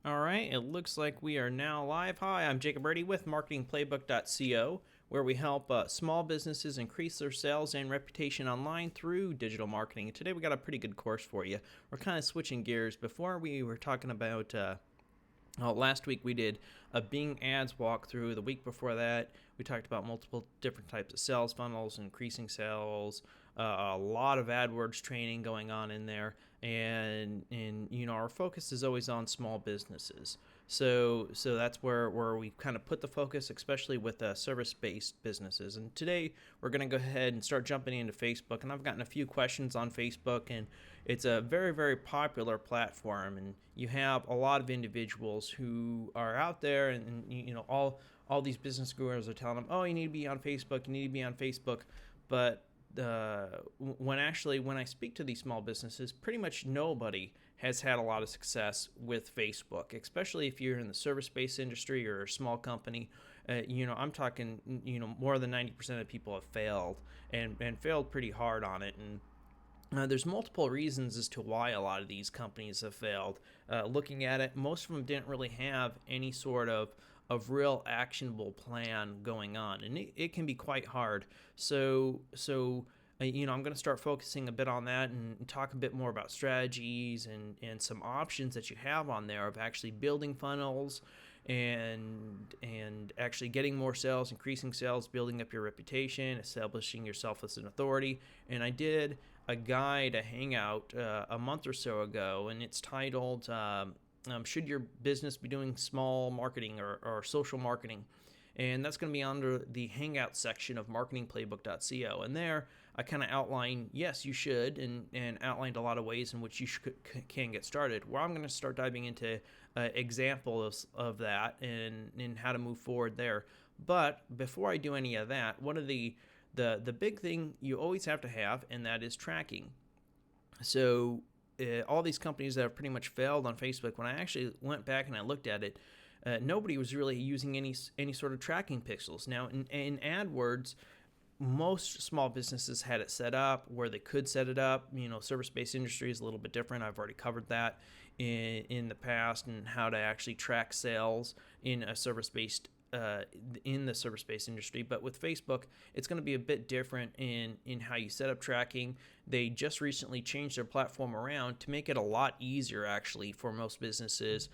All right, it looks like we are now live. Hi, I'm Jacob Brady with MarketingPlayBook.co, where we help small businesses increase their sales and reputation online through digital marketing. Today we got a pretty good course for you. We're kind of switching gears. Before we were talking about last week we did a Bing ads walkthrough. The week before that, we talked about multiple different types of sales funnels, increasing sales, a lot of AdWords training going on in there, and our focus is always on small businesses. So that's where we kind of put the focus, especially with service-based businesses. And today we're going to go ahead and start jumping into Facebook. And I've gotten a few questions on Facebook, and it's a very, very popular platform. And you have a lot of individuals who are out there, and all these business gurus are telling them, oh, you need to be on Facebook, you need to be on Facebook. But when I speak to these small businesses, pretty much nobody has had a lot of success with Facebook, especially if you're in the service-based industry or a small company. I'm talking, more than 90% of people have failed and failed pretty hard on it. And there's multiple reasons as to why a lot of these companies have failed. Looking at it, most of them didn't really have any sort of real actionable plan going on, and it can be quite hard. I'm going to start focusing a bit on that and talk a bit more about strategies and some options that you have on there of actually building funnels and actually getting more sales, increasing sales, building up your reputation, establishing yourself as an authority. And I did a guide, a hangout a month or so ago, and it's titled should your business be doing small marketing or social marketing? And that's going to be under the Hangout section of MarketingPlayBook.co. And there, I kind of outline, yes, you should, and outlined a lot of ways in which you can get started. Where I'm going to start diving into examples of that and how to move forward there. But before I do any of that, one of the big thing you always have to have, and that is tracking. So all these companies that have pretty much failed on Facebook, when I actually went back and I looked at it, nobody was really using any sort of tracking pixels. Now, in AdWords, most small businesses had it set up where they could set it up. Service-based industry is a little bit different. I've already covered that in the past, and how to actually track sales in a service-based in the service-based industry. But with Facebook, it's going to be a bit different in how you set up tracking. They just recently changed their platform around to make it a lot easier, actually, for most businesses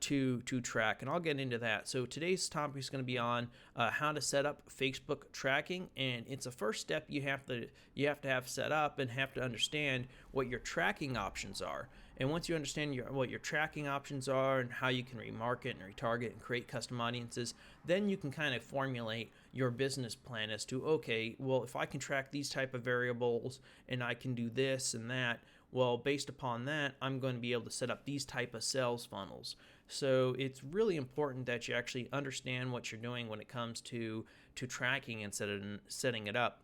to track, and I'll get into that. So today's topic is going to be on how to set up Facebook tracking, and it's a first step you have to have set up and have to understand what your tracking options are. And once you understand what your tracking options are and how you can remarket and retarget and create custom audiences, then you can kind of formulate your business plan as to, okay, well, if I can track these type of variables and I can do this and that, well, based upon that, I'm going to be able to set up these type of sales funnels. So it's really important that you actually understand what you're doing when it comes to tracking and setting it up.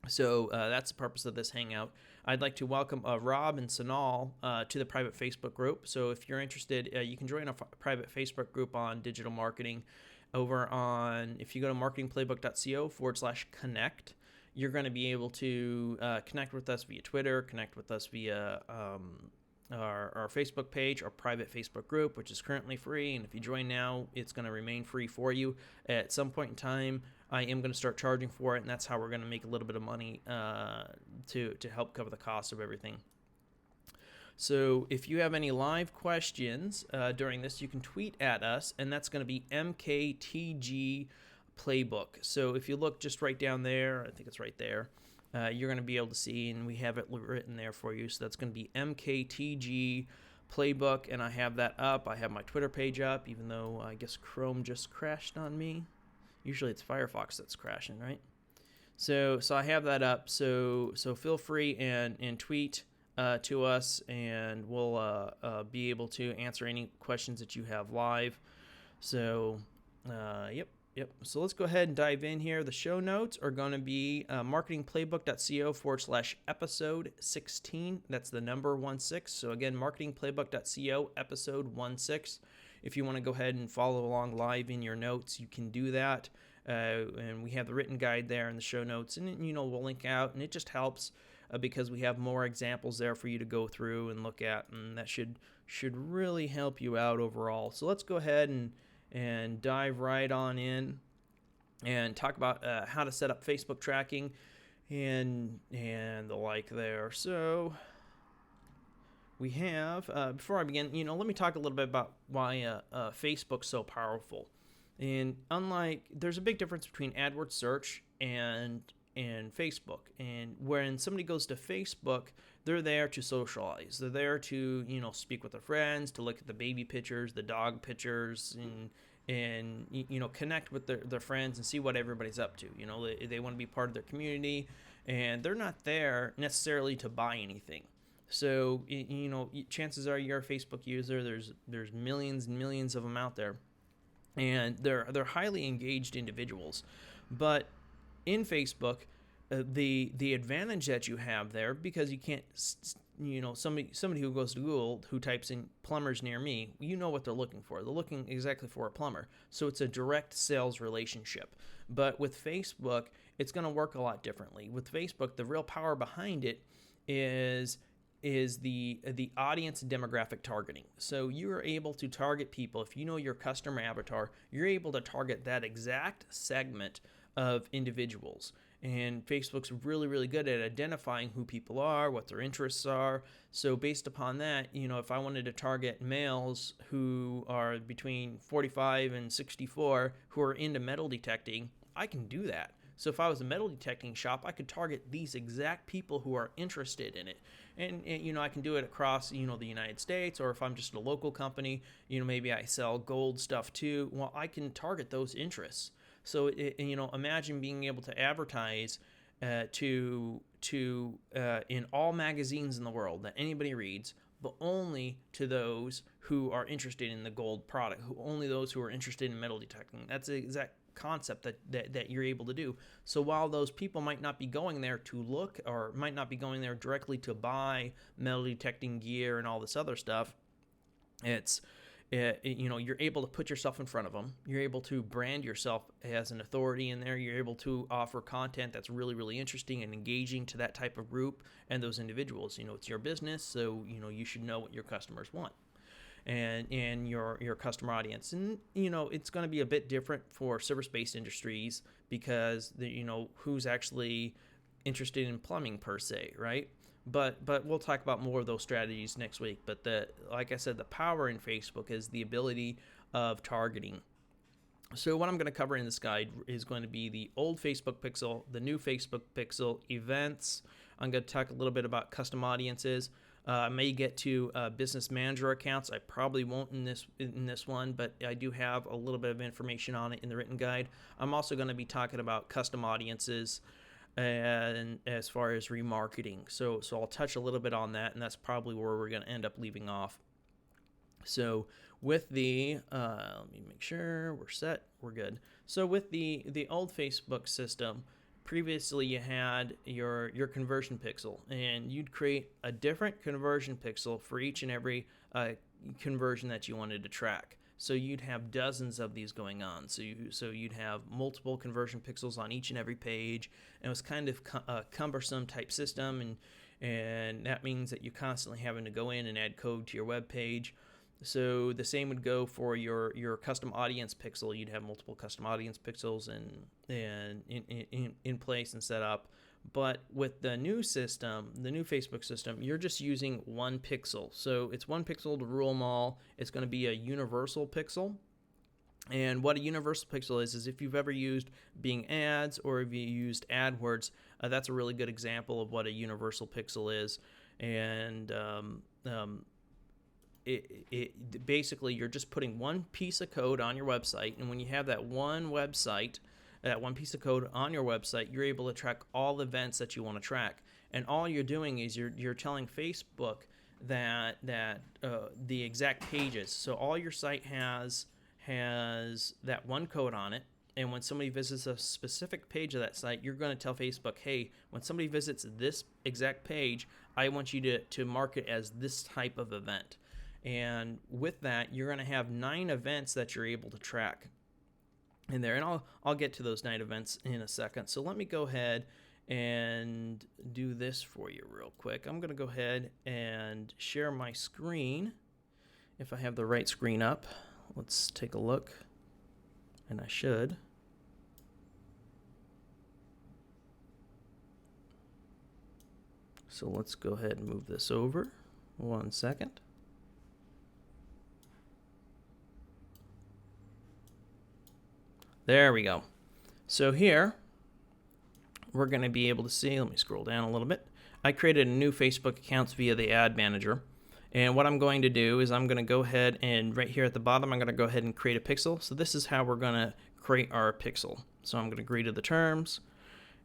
So that's the purpose of this hangout. I'd like to welcome Rob and Sanal to the private Facebook group. So if you're interested, you can join a private Facebook group on digital marketing over on, if you go to marketingplaybook.co/connect, you're going to be able to connect with us via Twitter, connect with us via our Facebook page, our private Facebook group, which is currently free. And if you join now, it's going to remain free for you. At some point in time, I am going to start charging for it, and that's how we're going to make a little bit of money to help cover the cost of everything. So if you have any live questions during this, you can tweet at us, and that's going to be MKTG Playbook. So if you look just right down there, I think it's right there, you're going to be able to see, and we have it written there for you. So that's going to be MKTG Playbook, and I have that up. I have my Twitter page up, even though I guess Chrome just crashed on me. Usually it's Firefox that's crashing, right? So I have that up. So feel free and tweet to us, and we'll be able to answer any questions that you have live. So, yep. So let's go ahead and dive in here. The show notes are going to be marketingplaybook.co/episode 16. That's the number 16. So again, marketingplaybook.co episode 16. If you want to go ahead and follow along live in your notes, you can do that. And we have the written guide there in the show notes, and we'll link out, and it just helps because we have more examples there for you to go through and look at, and that should really help you out overall. So let's go ahead and dive right on in and talk about how to set up Facebook tracking and the like there. So we have, before I begin, let me talk a little bit about why Facebook's so powerful. And there's a big difference between AdWords search and Facebook. And when somebody goes to Facebook, they're there to socialize. They're there to, speak with their friends, to look at the baby pictures, the dog pictures, and connect with their friends and see what everybody's up to. They want to be part of their community, and they're not there necessarily to buy anything. So, chances are you're a Facebook user. There's millions and millions of them out there, and they're highly engaged individuals. But in Facebook, the advantage that you have there, because you can't, somebody who goes to Google who types in plumbers near me, what they're looking for. They're looking exactly for a plumber. So it's a direct sales relationship. But with Facebook, it's going to work a lot differently. With Facebook, the real power behind it is the audience and demographic targeting. So you are able to target people. If you know your customer avatar, you're able to target that exact segment of individuals. And Facebook's really, really good at identifying who people are, what their interests are. So based upon that, if I wanted to target males who are between 45 and 64 who are into metal detecting, I can do that. So if I was a metal detecting shop, I could target these exact people who are interested in it. And I can do it across, the United States, or if I'm just a local company, maybe I sell gold stuff too. Well, I can target those interests. So, imagine being able to advertise in all magazines in the world that anybody reads, but only to those who are interested in the gold product, only those who are interested in metal detecting. That's the exact concept that you're able to do. So while those people might not be going there to look, or might not be going there directly to buy metal detecting gear and all this other stuff, you're able to put yourself in front of them. You're able to brand yourself as an authority in there. You're able to offer content that's really, really interesting and engaging to that type of group and those individuals. It's your business, so you should know what your customers want and your customer audience. And it's going to be a bit different for service-based industries, because who's actually interested in plumbing per se, right? But we'll talk about more of those strategies next week. But like I said, the power in Facebook is the ability of targeting. So what I'm going to cover in this guide is going to be the old Facebook pixel, the new Facebook pixel, events. I'm going to talk a little bit about custom audiences. I may get to business manager accounts. I probably won't in this one, but I do have a little bit of information on it in the written guide. I'm also going to be talking about custom audiences, and as far as remarketing. So I'll touch a little bit on that, and that's probably where we're going to end up leaving off. So with the, let me make sure we're set, we're good. So with the old Facebook system, previously you had your conversion pixel, and you'd create a different conversion pixel for each and every conversion that you wanted to track. So you'd have dozens of these going on. So you'd have multiple conversion pixels on each and every page, and it was kind of a cumbersome type system, and that means that you're constantly having to go in and add code to your web page. So the same would go for your custom audience pixel. You'd have multiple custom audience pixels and in place and set up. But with the new system, the new Facebook system, you're just using one pixel. So it's one pixel to rule them all. It's going to be a universal pixel. And what a universal pixel is if you've ever used Bing Ads or if you used AdWords, that's a really good example of what a universal pixel is. And basically you're just putting one piece of code on your website, and when you have that one piece of code on your website, you're able to track all the events that you want to track. And all you're doing is you're telling Facebook that the exact pages. So all your site has that one code on it, and when somebody visits a specific page of that site, you're going to tell Facebook, hey, when somebody visits this exact page, I want you to mark it as this type of event. And with that, you're going to have 9 events that you're able to track in there. And I'll get to those 9 events in a second. So let me go ahead and do this for you real quick. I'm going to go ahead and share my screen. If I have the right screen up, let's take a look. And I should. So let's go ahead and move this over. 1 second. There we go. So here, we're going to be able to see, let me scroll down a little bit. I created a new Facebook account via the ad manager. And what I'm going to do is I'm going to go ahead and right here at the bottom, I'm going to go ahead and create a pixel. So this is how we're going to create our pixel. So I'm going to agree to the terms,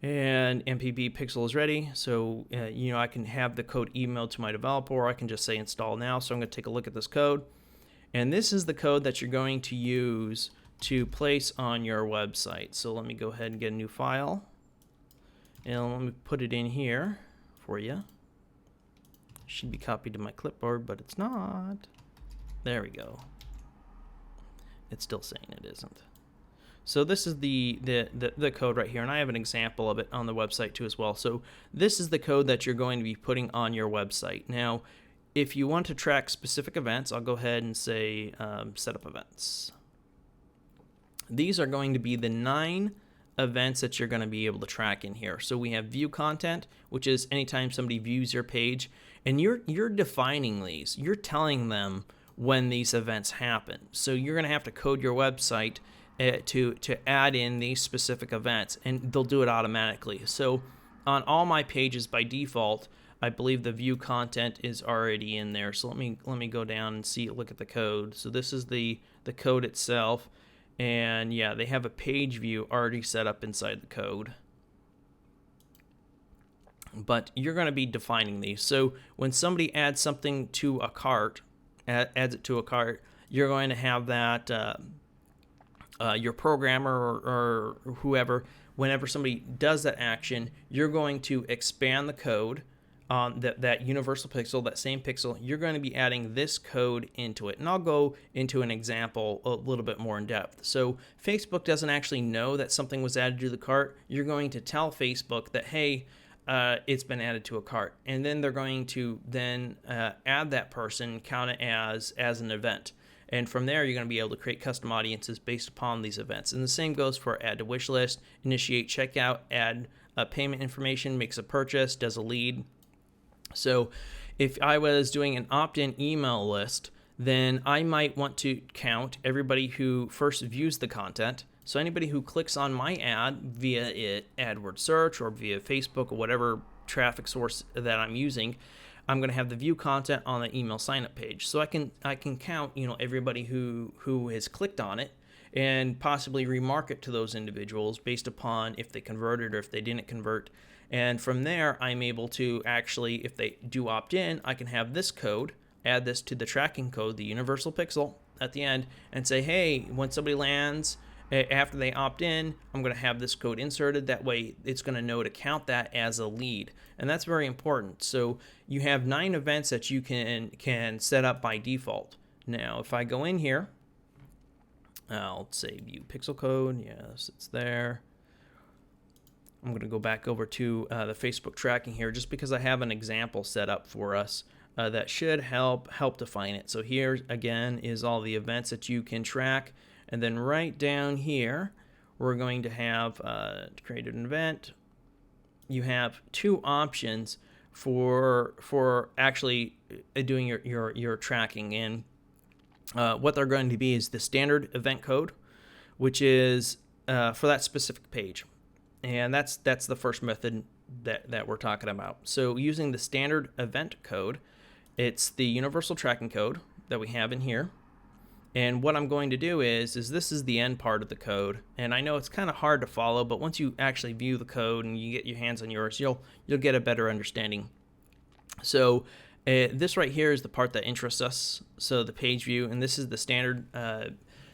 and MPB pixel is ready. So, I can have the code emailed to my developer, or I can just say install now. So I'm going to take a look at this code. And this is the code that you're going to use to place on your website. So let me go ahead and get a new file. And let me put it in here for you. Should be copied to my clipboard, but it's not. There we go. It's still saying it isn't. So this is the code right here, and I have an example of it on the website too as well. So this is the code that you're going to be putting on your website. Now, if you want to track specific events, I'll go ahead and say set up events. These are going to be the 9 events that you're going to be able to track in here. So we have view content, which is anytime somebody views your page, and you're defining these. You're telling them when these events happen. So you're going to have to code your website to add in these specific events, and they'll do it automatically. So on all my pages by default, I believe the view content is already in there. So let me go down and look at the code. So this is the code itself. And yeah, they have a page view already set up inside the code. But you're going to be defining these. So when somebody adds something to a cart, adds it to a cart, you're going to have that your programmer or whoever, whenever somebody does that action, you're going to expand the code on that universal pixel, that same pixel. You're going to be adding this code into it. And I'll go into an example a little bit more in depth. So Facebook doesn't actually know that something was added to the cart. You're going to tell Facebook that, hey, it's been added to a cart. And then they're going to then add that person, count it as an event. And from there, you're going to be able to create custom audiences based upon these events. And the same goes for add to wish list, initiate checkout, add payment information, makes a purchase, does a lead. So if I was doing an opt-in email list, then I might want to count everybody who first views the content. So anybody who clicks on my ad via AdWords search or via Facebook or whatever traffic source that I'm using, I'm going to have the view content on the email sign-up page. So I can count, everybody who has clicked on it and possibly remarket to those individuals based upon if they converted or if they didn't convert. And from there, I'm able to actually, if they do opt in, I can have this code, add this to the tracking code, the universal pixel at the end, and say, hey, when somebody lands, after they opt in, I'm going to have this code inserted. That way, it's going to know to count that as a lead. And that's very important. So you have 9 events that you can set up by default. Now, if I go in here, I'll say view pixel code. Yes, it's there. I'm going to go back over to the Facebook tracking here just because I have an example set up for us that should help define it. So here, again, is all the events that you can track. And then right down here, we're going to have to create an event. You have 2 options for actually doing your tracking. And what they're going to be is the standard event code, which is for that specific page. And that's the first method that we're talking about. So using the standard event code, it's the universal tracking code that we have in here. And what I'm going to do is this is the end part of the code. And I know it's kind of hard to follow, but once you actually view the code and you get your hands on yours, you'll get a better understanding. So this right here is the part that interests us. So the page view, and this is the standard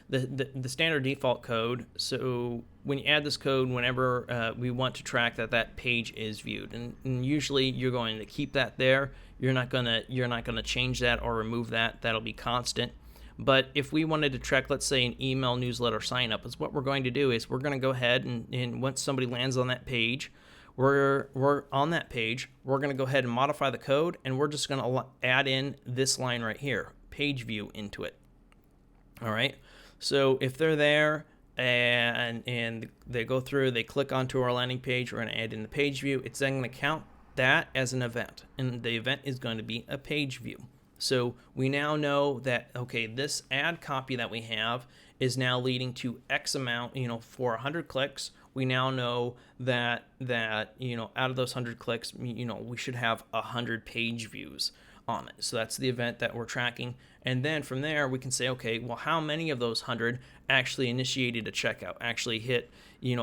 the standard default code. So when you add this code, whenever we want to track that page is viewed, and usually you're going to keep that there. You're not gonna change that or remove that. That'll be constant. But if we wanted to track, let's say, an email newsletter sign up, is what we're going to do is we're going to go ahead and once somebody lands on that page, we're on that page. We're going to go ahead and modify the code, and we're just going to add in this line right here, page view, into it. All right. So if they're there and they go through, they click onto our landing page, we're going to add in the page view. It's then going to count that as an event, and the event is going to be a page view. So we now know that, okay, this ad copy that we have is now leading to X amount, for 100 clicks. We now know that out of those 100 clicks, we should have 100 page views on it. So that's the event that we're tracking. And then from there, we can say, okay, well, how many of those 100 actually initiated a checkout, actually hit,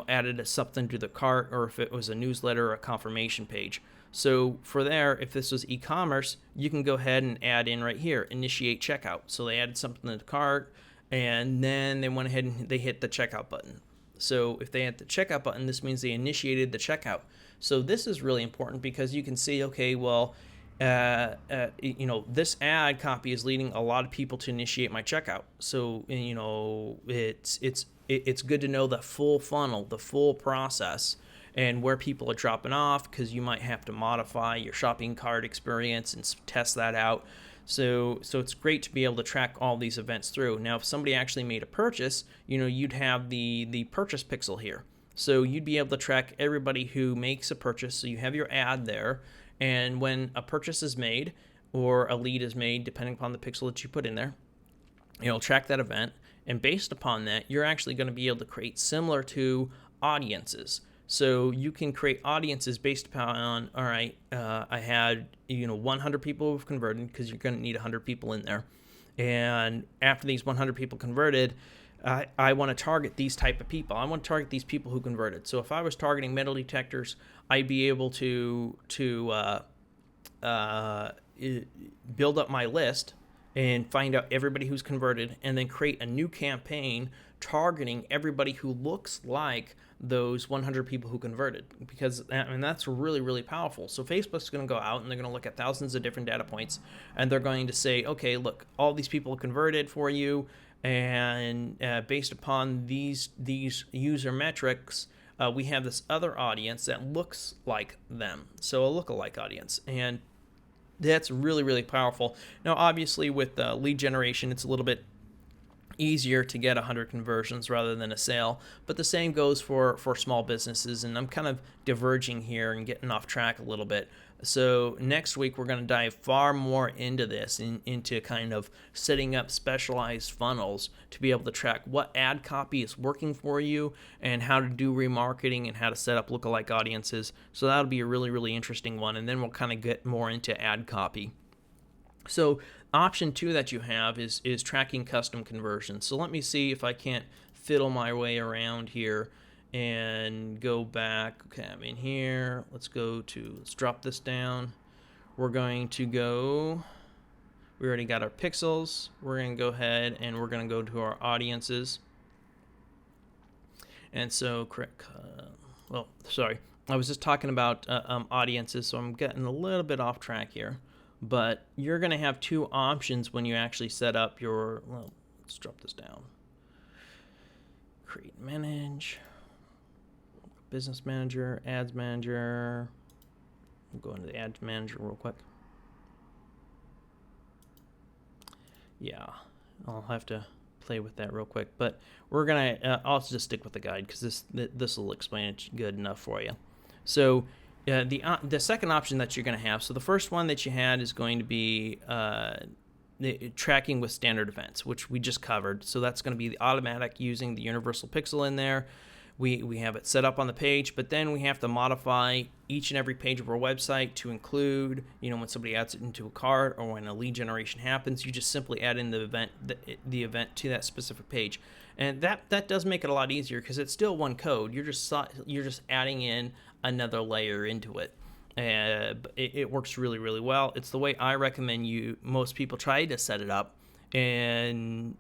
added something to the cart, or if it was a newsletter or a confirmation page. So for there, if this was e-commerce, you can go ahead and add in right here, initiate checkout. So they added something to the cart, and then they went ahead and they hit the checkout button. So if they hit the checkout button, this means they initiated the checkout. So this is really important because you can see, okay, well, this ad copy is leading a lot of people to initiate my checkout. So, it's good to know the full funnel, the full process, and where people are dropping off, because you might have to modify your shopping cart experience and test that out. So it's great to be able to track all these events through. Now, if somebody actually made a purchase, you'd have the purchase pixel here. So you'd be able to track everybody who makes a purchase. So you have your ad there, and when a purchase is made or a lead is made, depending upon the pixel that you put in there, it'll track that event. And based upon that, you're actually going to be able to create similar to audiences. So you can create audiences based upon, all right, I had 100 people who've converted, because you're going to need 100 people in there. And after these 100 people converted, I want to target these type of people. I want to target these people who converted. So if I was targeting metal detectors, I'd be able to build up my list and find out everybody who's converted, and then create a new campaign targeting everybody who looks like those 100 people who converted, because that's really, really powerful. So Facebook's going to go out and they're going to look at thousands of different data points, and they're going to say, okay, look, all these people converted for you, and based upon these user metrics, we have this other audience that looks like them, so a lookalike audience. And that's really, really powerful. Now, obviously, with lead generation, it's a little bit easier to get 100 conversions rather than a sale, but the same goes for small businesses. And I'm kind of diverging here and getting off track a little bit. So next week we're going to dive far more into this, into kind of setting up specialized funnels to be able to track what ad copy is working for you, and how to do remarketing, and how to set up lookalike audiences. So that'll be a really, really interesting one, and then we'll kind of get more into ad copy. So option 2 that you have is tracking custom conversions. So let me see if I can't fiddle my way around here and go back. Okay, I'm in here. Let's drop this down. We're going to go, we already got our pixels. We're going to go ahead and we're going to go to our audiences. And so, I was just talking about audiences, so I'm getting a little bit off track here. But you're going to have 2 options when you actually set up your, let's drop this down. Create, manage, business manager, ads manager. We'll go into the ads manager real quick. Yeah, I'll have to play with that real quick. But we're going to, I'll just stick with the guide, because this will explain it good enough for you. So the second option that you're going to have, so the first one that you had is going to be the tracking with standard events, which we just covered. So that's going to be the automatic, using the universal pixel in there. We have it set up on the page, but then we have to modify each and every page of our website to include, when somebody adds it into a cart, or when a lead generation happens, you just simply add in the event to that specific page. And that does make it a lot easier, because it's still one code. You're just adding in another layer into it. It works really, really well. It's the way I recommend most people try to set it up. And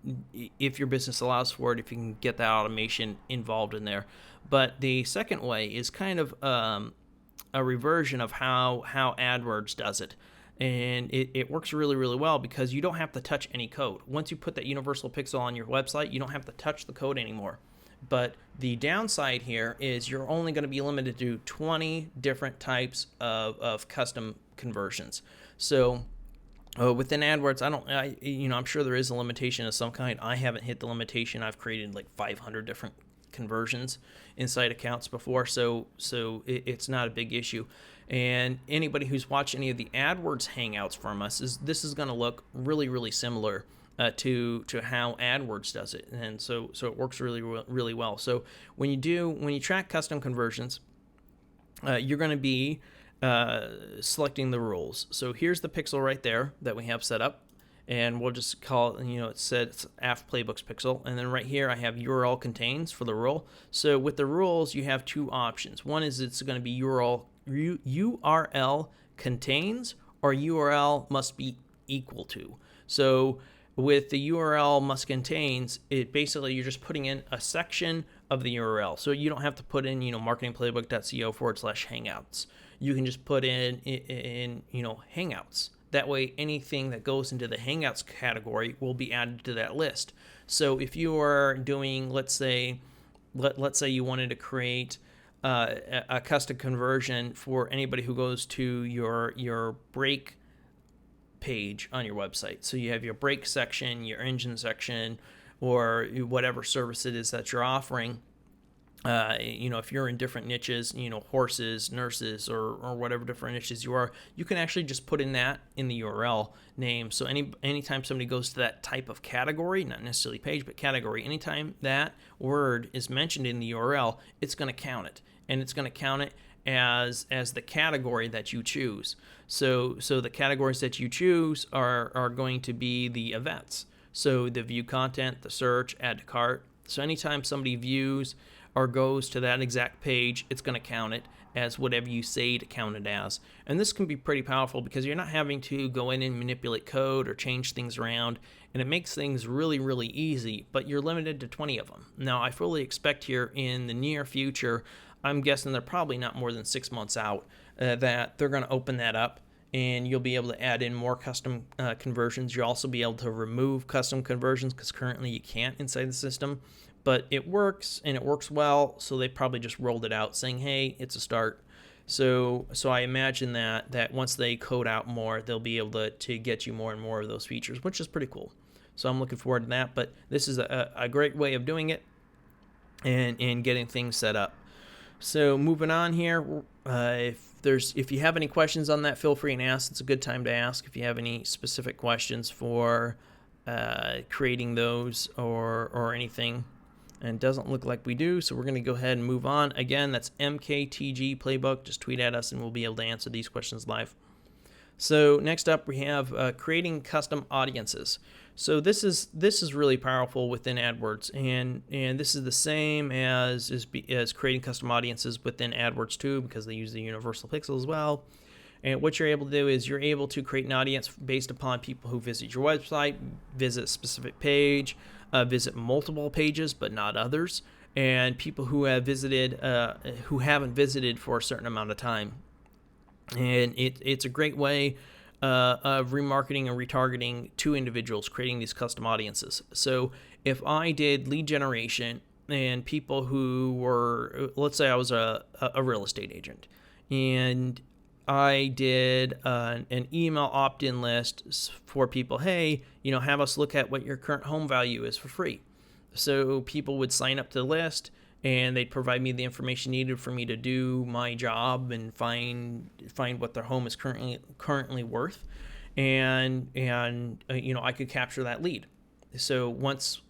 if your business allows for it, if you can get that automation involved in there. But the second way is kind of a reversion of how AdWords does it. And it works really, really well, because you don't have to touch any code. Once you put that universal pixel on your website, you don't have to touch the code anymore. But the downside here is you're only going to be limited to 20 different types of custom conversions. So within AdWords, I'm sure there is a limitation of some kind. I haven't hit the limitation. I've created like 500 different conversions inside accounts before, so it's not a big issue. And anybody who's watched any of the AdWords hangouts from us, this is going to look really, really similar to how AdWords does it, and so it works really, really well. So when you track custom conversions, you're going to be selecting the rules. So here's the pixel right there that we have set up, and we'll just call it, it said it's AF Playbooks pixel, and then right here I have URL contains for the rule. So with the rules, you have two options. One is it's going to be URL contains, or URL must be equal to. So with the URL must contains, it basically you're just putting in a section of the URL. So you don't have to put in, MarketingPlayBook.co/hangouts. You can just put in Hangouts. That way, anything that goes into the Hangouts category will be added to that list. So if you are doing, let's say you wanted to create a custom conversion for anybody who goes to your break page on your website. So you have your break section, your engine section, or whatever service it is that you're offering. If you're in different niches, horses, nurses, or whatever different niches you are, you can actually just put in that in the URL name. So anytime somebody goes to that type of category, not necessarily page, but category, anytime that word is mentioned in the URL, it's going to count it. And it's going to count it as the category that you choose. So the categories that you choose are going to be the events. So the view content, the search, add to cart. So anytime somebody views or goes to that exact page, it's going to count it as whatever you say to count it as. And this can be pretty powerful because you're not having to go in and manipulate code or change things around, and it makes things really, really easy, but you're limited to 20 of them. Now, I fully expect here in the near future, I'm guessing they're probably not more than 6 months out, that they're going to open that up, and you'll be able to add in more custom conversions. You'll also be able to remove custom conversions because currently you can't inside the system. But it works, and it works well, so they probably just rolled it out saying, hey, it's a start. So I imagine that once they code out more, they'll be able to get you more and more of those features, which is pretty cool. So I'm looking forward to that. But this is a great way of doing it and getting things set up. So moving on here, if you have any questions on that, feel free and ask. It's a good time to ask if you have any specific questions for creating those or anything. And it doesn't look like we do, so we're going to go ahead and move on. Again, that's MKTG Playbook. Just tweet at us, and we'll be able to answer these questions live. So next up, we have creating custom audiences. So this is really powerful within AdWords, and this is the same as creating custom audiences within AdWords too, because they use the universal pixel as well. And what you're able to do is you're able to create an audience based upon people who visit your website, visit a specific page, visit multiple pages but not others, and people who have visited, who haven't visited for a certain amount of time. And it's a great way of remarketing and retargeting to individuals, creating these custom audiences. So if I did lead generation and people who were, let's say I was a real estate agent, and I did an email opt-in list for people, hey, have us look at what your current home value is for free. So people would sign up to the list, and they'd provide me the information needed for me to do my job and find what their home is currently worth, and I could capture that lead. So once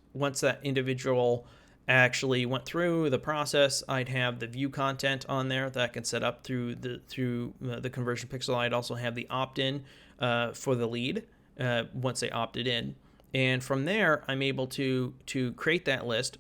that individual actually went through the process, I'd have the view content on there that I can set up through the conversion pixel. I'd also have the opt-in for the lead once they opted in, and from there I'm able to create that list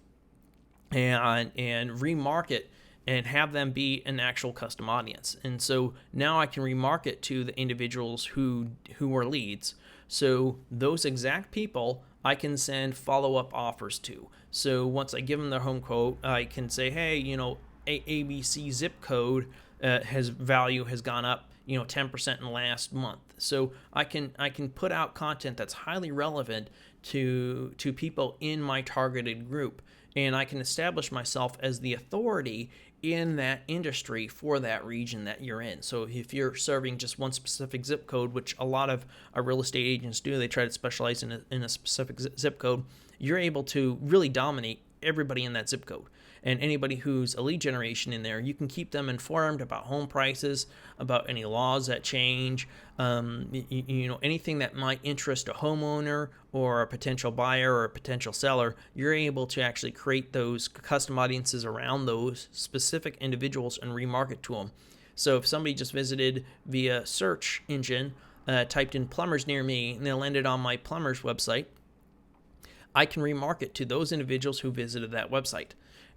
and remarket and have them be an actual custom audience. And so now I can remarket to the individuals who are leads. So those exact people I can send follow-up offers to. So once I give them their home quote, I can say, hey, ABC zip code value has gone up. 10% in the last month. So I can put out content that's highly relevant to people in my targeted group, and I can establish myself as the authority in that industry for that region that you're in. So if you're serving just one specific zip code, which a lot of real estate agents do, they try to specialize in a specific zip code, you're able to really dominate everybody in that zip code. And anybody who's a lead generation in there, you can keep them informed about home prices, about any laws that change, anything that might interest a homeowner or a potential buyer or a potential seller. You're able to actually create those custom audiences around those specific individuals and remarket to them. So if somebody just visited via search engine, typed in plumbers near me, and they landed on my plumber's website, I can remarket to those individuals who visited that website.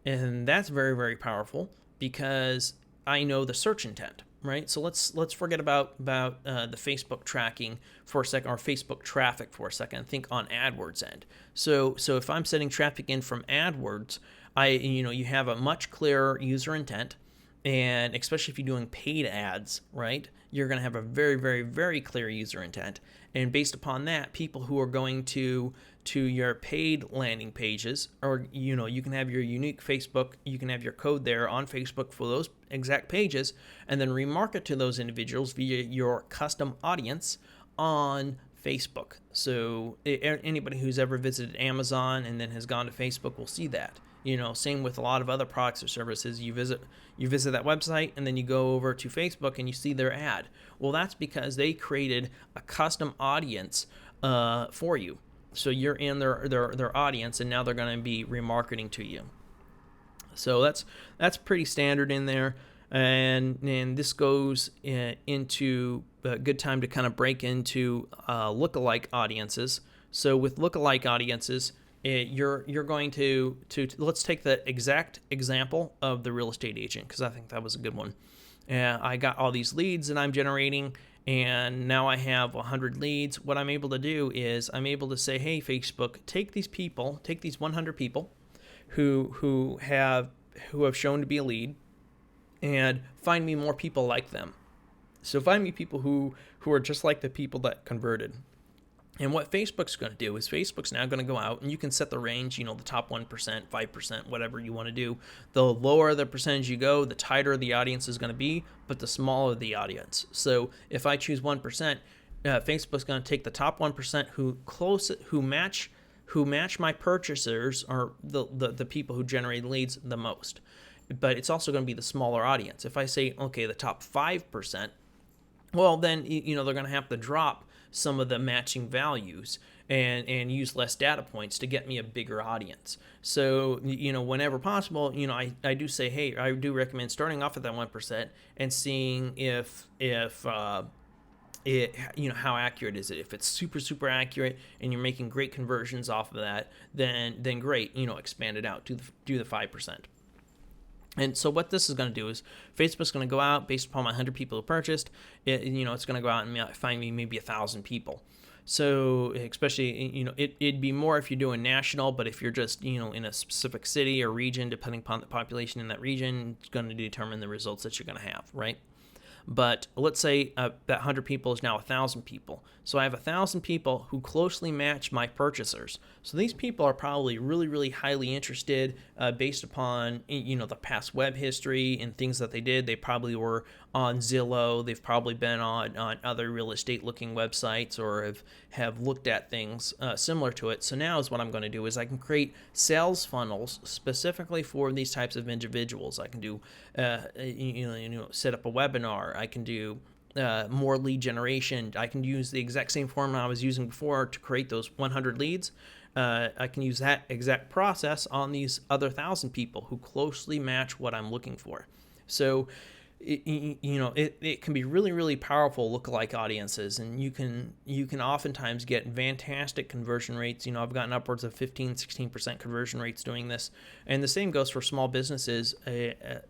And that's very, very powerful because I know the search intent, right? So let's forget about the Facebook tracking for a second, or Facebook traffic for a second. Think on AdWords end. So if I'm sending traffic in from AdWords, you have a much clearer user intent, and especially if you're doing paid ads, right? You're going to have a very, very, very clear user intent. And based upon that, people who are going to your paid landing pages, or you can have your unique Facebook, you can have your code there on Facebook for those exact pages, and then remarket to those individuals via your custom audience on Facebook. So anybody who's ever visited Amazon and then has gone to Facebook will see that. Same with a lot of other products or services. You visit that website and then you go over to Facebook and you see their ad. Well, that's because they created a custom audience for you. So you're in their audience, and now they're going to be remarketing to you. So that's pretty standard in there, and this goes into a good time to kind of break into lookalike audiences. So with lookalike audiences, you're going to let's take the exact example of the real estate agent, because I think that was a good one. I got all these leads that I'm generating, and now I have 100 leads. What I'm able to do is I'm able to say, hey, Facebook, take these 100 people who have shown to be a lead, and find me more people like them. So find me people who are just like the people that converted. And what Facebook's going to do is Facebook's now going to go out, and you can set the range, the top 1%, 5%, whatever you want to do. The lower the percentage you go, the tighter the audience is going to be, but the smaller the audience. So if I choose 1%, Facebook's going to take the top 1% who match my purchasers, or the people who generate leads the most. But it's also going to be the smaller audience. If I say, okay, the top 5%, well, then they're going to have to drop some of the matching values and use less data points to get me a bigger audience. So whenever possible, I do say, hey, I do recommend starting off at that 1% and seeing if how accurate is it. If it's super, super accurate and you're making great conversions off of that, then great, expand it out to do the 5%. And so what this is going to do is Facebook's going to go out based upon my 100 people who purchased. It's going to go out and find me maybe 1,000 people. So especially, it'd be more if you're doing national, but if you're just, in a specific city or region, depending upon the population in that region, it's going to determine the results that you're going to have, right? But let's say that 100 people is now 1,000 people. So I have 1,000 people who closely match my purchasers. So these people are probably really, really highly interested based upon, the past web history and things that they did. They probably were on Zillow. They've probably been on other real estate looking websites, or have looked at things similar to it. So now is what I'm going to do is I can create sales funnels specifically for these types of individuals. I can do, set up a webinar. I can do more lead generation. I can use the exact same formula I was using before to create those 100 leads. I can use that exact process on these other 1,000 people who closely match what I'm looking for. So, it can be really, really powerful lookalike audiences, and you can oftentimes get fantastic conversion rates. I've gotten upwards of 15-16% conversion rates doing this, and the same goes for small businesses.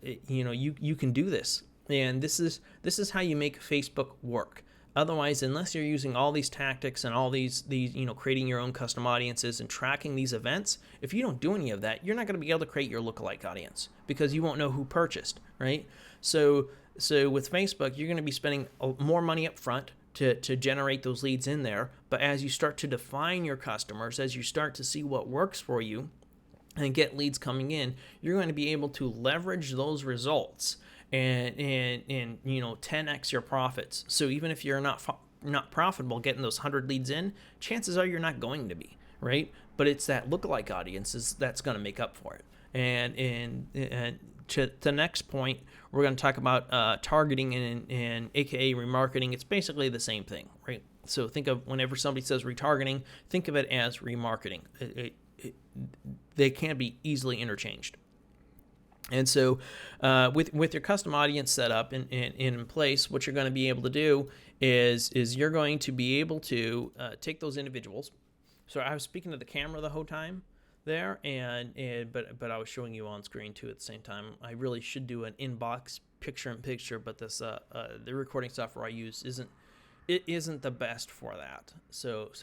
You can do this. And this is how you make Facebook work. Otherwise, unless you're using all these tactics and all these creating your own custom audiences and tracking these events, if you don't do any of that, you're not going to be able to create your lookalike audience because you won't know who purchased, right? So with Facebook, you're going to be spending more money up front to generate those leads in there. But as you start to define your customers, as you start to see what works for you and get leads coming in, you're going to be able to leverage those results and 10x your profits. So even if you're not profitable getting those 100 leads in, chances are you're not going to be, right? But it's that lookalike audiences that's going to make up for it. And to the next point, we're going to talk about targeting and aka remarketing. It's basically the same thing, right? So think of whenever somebody says retargeting, think of it as remarketing. They can be easily interchanged. And so with your custom audience set up in place, what you're going to be able to do is you're going to be able to take those individuals. So I was speaking to the camera the whole time there, but I was showing you on screen too at the same time. I really should do an inbox picture-in-picture, but this the recording software I use isn't the best for that.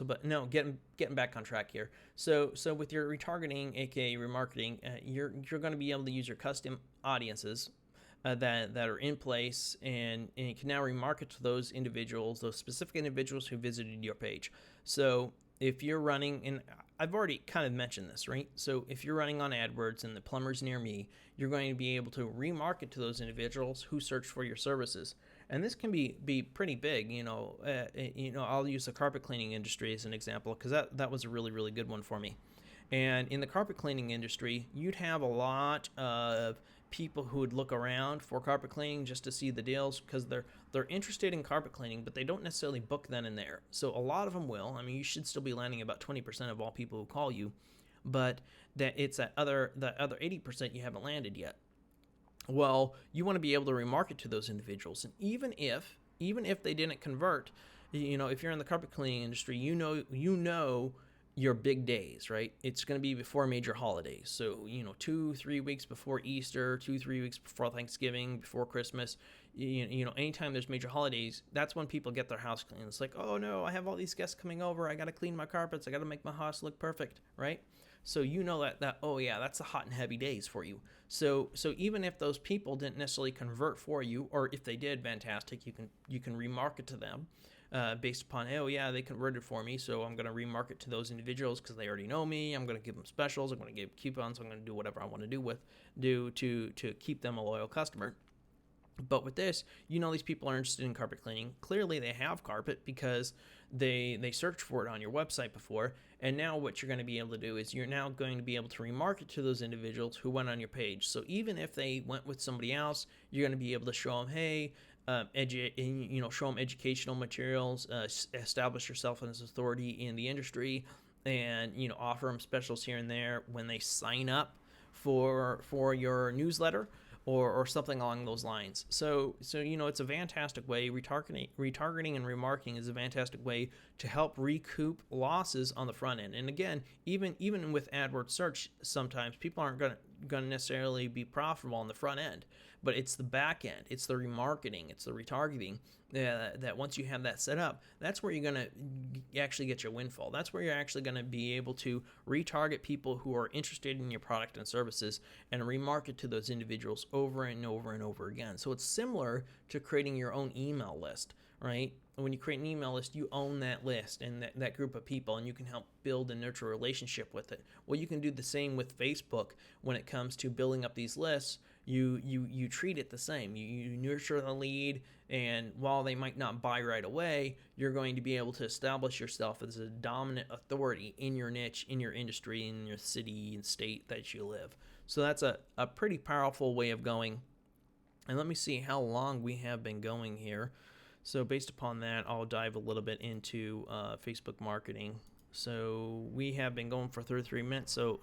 But no, getting back on track here. So with your retargeting, aka remarketing, you're going to be able to use your custom audiences that are in place, and you can now remarket to those individuals, those specific individuals who visited your page. So if you're running, and I've already kind of mentioned this, right? So if you're running on AdWords and the plumber's near me, you're going to be able to remarket to those individuals who search for your services. And this can be pretty big. I'll use the carpet cleaning industry as an example because that was a really, really good one for me. And in the carpet cleaning industry, you'd have a lot of people who would look around for carpet cleaning just to see the deals because they're interested in carpet cleaning, but they don't necessarily book then and there. So a lot of them will. I mean, you should still be landing about 20% of all people who call you, but that it's the other 80% you haven't landed yet. Well, you want to be able to remarket to those individuals, and even if they didn't convert, if you're in the carpet cleaning industry, you know your big days, right? It's going to be before major holidays. So, 2-3 weeks before Easter, 2-3 weeks before Thanksgiving, before Christmas, anytime there's major holidays, that's when people get their house cleaned. It's like, oh no, I have all these guests coming over. I got to clean my carpets. I got to make my house look perfect, right? So that oh yeah, that's the hot and heavy days for you. So even if those people didn't necessarily convert for you, or if they did, fantastic, you can remarket to them based upon, oh yeah, they converted for me, so I'm going to remarket to those individuals because they already know me. I'm going to give them specials. I'm going to give coupons. I'm going to do whatever I want to do to keep them a loyal customer. But with this, these people are interested in carpet cleaning. Clearly, they have carpet because they searched for it on your website before. And now what you're going to be able to do is you're now going to be able to remarket to those individuals who went on your page. So even if they went with somebody else, you're going to be able to show them, hey, show them educational materials, establish yourself as authority in the industry, and offer them specials here and there when they sign up for your newsletter. Or something along those lines. So it's a fantastic way. Retargeting and remarketing is a fantastic way to help recoup losses on the front end. And again, even with AdWords search, sometimes people aren't going to necessarily be profitable on the front end, but it's the back end, it's the remarketing, it's the retargeting that once you have that set up, that's where you're going to actually get your windfall. That's where you're actually going to be able to retarget people who are interested in your product and services and remarket to those individuals over and over and over again. So it's similar to creating your own email list, right? When you create an email list, you own that list and that group of people, and you can help build and nurture a relationship with it. Well, you can do the same with Facebook when it comes to building up these lists. You treat it the same. You nurture the lead, and while they might not buy right away, you're going to be able to establish yourself as a dominant authority in your niche, in your industry, in your city and state that you live. So that's a pretty powerful way of going. And let me see how long we have been going here. So based upon that, I'll dive a little bit into Facebook marketing. So we have been going for 33 minutes. So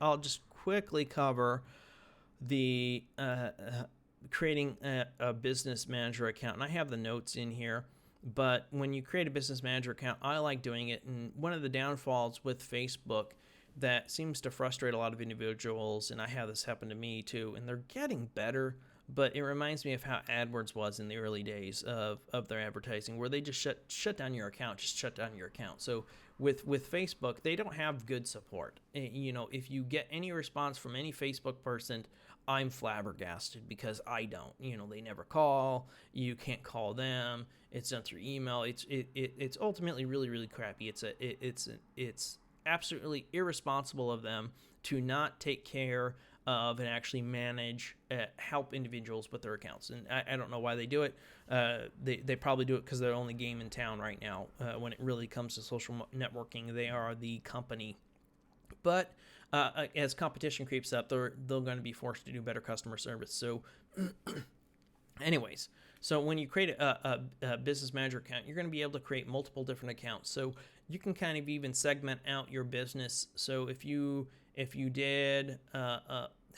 I'll just quickly cover the creating a business manager account. And I have the notes in here. But when you create a business manager account, I like doing it. And one of the downfalls with Facebook that seems to frustrate a lot of individuals, and I have this happen to me too, and they're getting better, but it reminds me of how AdWords was in the early days of their advertising, where they just shut down your account, just shut down your account. So with Facebook, they don't have good support. If you get any response from any Facebook person, I'm flabbergasted, because I don't. They never call. You can't call them. It's done through email. It's ultimately really, really crappy. It's absolutely irresponsible of them to not take care of and actually manage, help individuals with their accounts. And I don't know why they do it. They probably do it because they're the only game in town right now. When it really comes to social networking, they are the company. But as competition creeps up, they're going to be forced to do better customer service. So anyways, so when you create a business manager account, you're going to be able to create multiple different accounts. So you can kind of even segment out your business. So if you did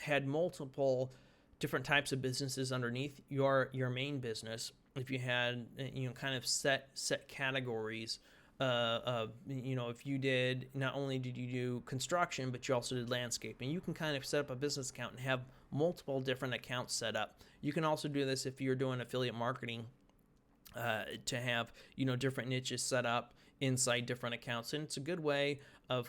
had multiple different types of businesses underneath your main business, if you had kind of set categories, if you did, not only did you do construction, but you also did landscaping, you can kind of set up a business account and have multiple different accounts set up. You can also do this if you're doing affiliate marketing, to have different niches set up inside different accounts. And it's a good way of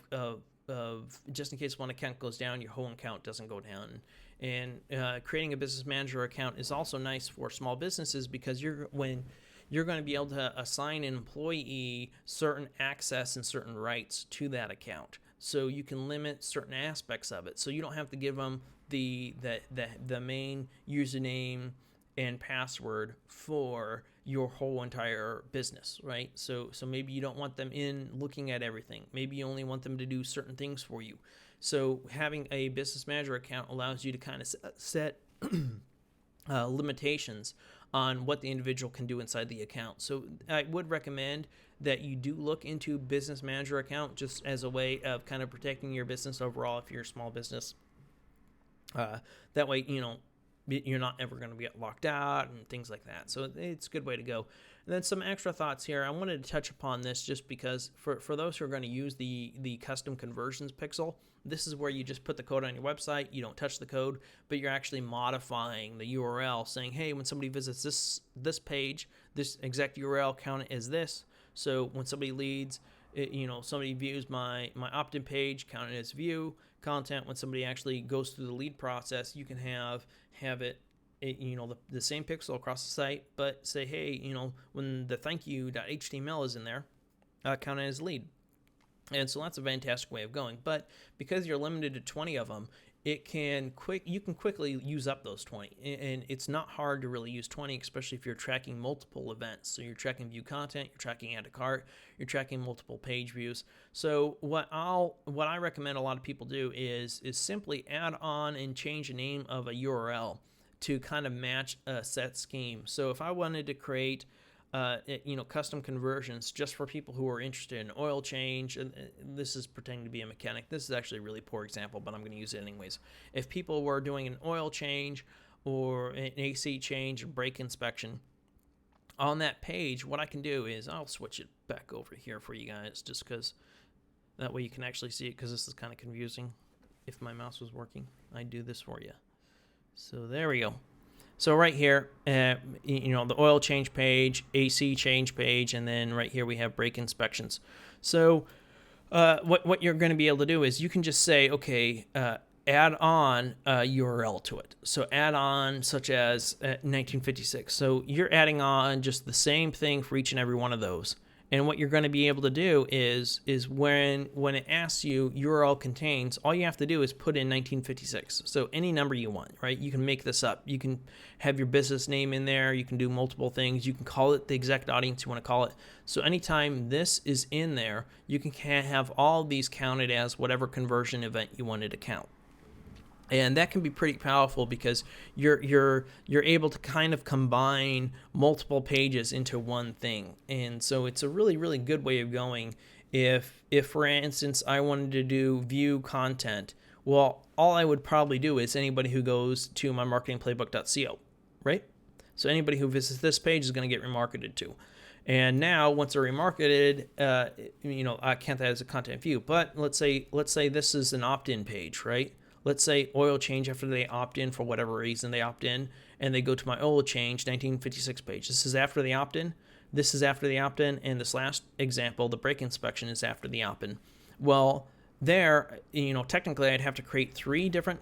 just in case one account goes down, your whole account doesn't go down. And creating a business manager account is also nice for small businesses, because you're going to be able to assign an employee certain access and certain rights to that account. So you can limit certain aspects of it. So you don't have to give them the main username and password for your whole entire business, right? So maybe you don't want them in looking at everything. Maybe you only want them to do certain things for you. So having a business manager account allows you to kind of set limitations on what the individual can do inside the account. So I would recommend that you do look into business manager account, just as a way of kind of protecting your business overall if you're a small business. That way, you're not ever going to get locked out and things like that. So it's a good way to go. And then some extra thoughts here. I wanted to touch upon this just because for those who are going to use the custom conversions pixel, this is where you just put the code on your website. You don't touch the code, but you're actually modifying the URL, saying, hey, when somebody visits this page, this exact URL, count it as this. So when somebody leads, somebody views my opt-in page, count it as view content. When somebody actually goes through the lead process, you can have it, the same pixel across the site, but say, hey, when the thank you.html is in there, count it as lead. And so that's a fantastic way of going. But because you're limited to 20 of them, you can quickly use up those 20. And it's not hard to really use 20, especially if you're tracking multiple events. So you're tracking view content, you're tracking add to cart, you're tracking multiple page views. So what I recommend a lot of people do is simply add on and change the name of a URL to kind of match a set scheme. So if I wanted to create custom conversions just for people who are interested in oil change, and this is pretending to be a mechanic. This is actually a really poor example, but I'm going to use it anyways. If people were doing an oil change or an AC change or brake inspection on that page, what I can do is I'll switch it back over here for you guys, just because that way you can actually see it, because this is kind of confusing. If my mouse was working, I'd do this for you. So there we go. So right here, the oil change page, AC change page, and then right here we have brake inspections. So what you're going to be able to do is you can just say, okay, add on a URL to it. So add on such as 1956. So you're adding on just the same thing for each and every one of those. And what you're going to be able to do is when it asks you URL contains, all you have to do is put in 1956. So any number you want, right? You can make this up. You can have your business name in there. You can do multiple things. You can call it the exact audience you want to call it. So anytime this is in there, you can have all these counted as whatever conversion event you wanted to count. And that can be pretty powerful because you're able to kind of combine multiple pages into one thing. And so it's a really, really good way of going. If for instance, I wanted to do view content, well, all I would probably do is anybody who goes to my MarketingPlayBook.co, right? So anybody who visits this page is going to get remarketed to. And now once they're remarketed, I count that as a content view. But let's say this is an opt-in page, right? let's say oil change after they opt in for whatever reason they opt in, and they go to my oil change 1956 page. This is after the opt-in. This is after the opt-in, and this last example, the brake inspection, is after the opt-in. Well, there, technically I'd have to create three different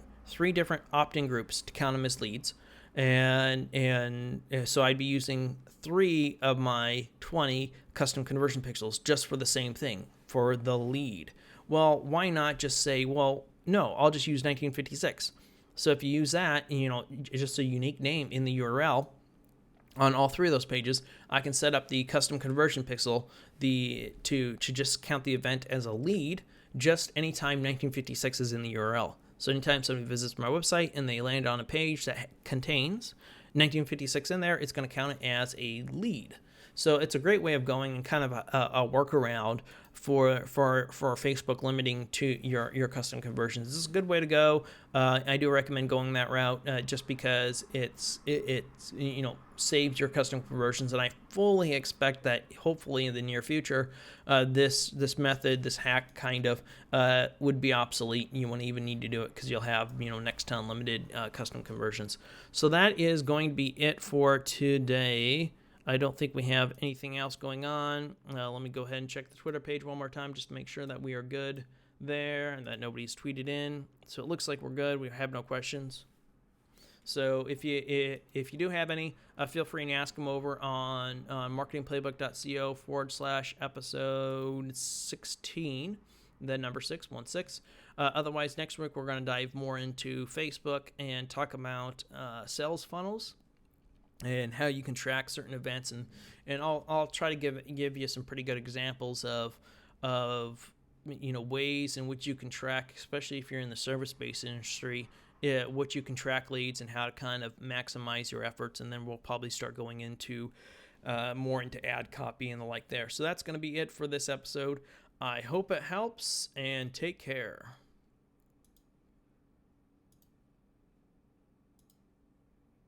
opt-in groups to count them as leads, and so I'd be using 3 of my 20 custom conversion pixels just for the same thing, for the lead. Well, why not just say, well, no, I'll just use 1956. So if you use that, just a unique name in the URL on all 3 of those pages, I can set up the custom conversion pixel to just count the event as a lead just anytime 1956 is in the URL. So anytime somebody visits my website and they land on a page that contains 1956 in there, it's going to count it as a lead. So it's a great way of going and kind of a workaround for Facebook limiting to your custom conversions. This is a good way to go. I do recommend going that route just because it saves your custom conversions, and I fully expect that hopefully in the near future this method, this hack kind of would be obsolete. You won't even need to do it because you'll have next to unlimited custom conversions. So that is going to be it for today. I don't think we have anything else going on. Let me go ahead and check the Twitter page one more time just to make sure that we are good there and that nobody's tweeted in. So it looks like we're good. We have no questions. So if you do have any, feel free to ask them over on MarketingPlayBook.co /episode 16, the number 616. Otherwise, next week we're going to dive more into Facebook and talk about sales funnels and how you can track certain events, and I'll try to give you some pretty good examples of ways in which you can track, especially if you're in the service-based industry, what you can track leads and how to kind of maximize your efforts. And then we'll probably start going into more into ad copy and the like there. So that's going to be it for this episode. I hope it helps, and take care.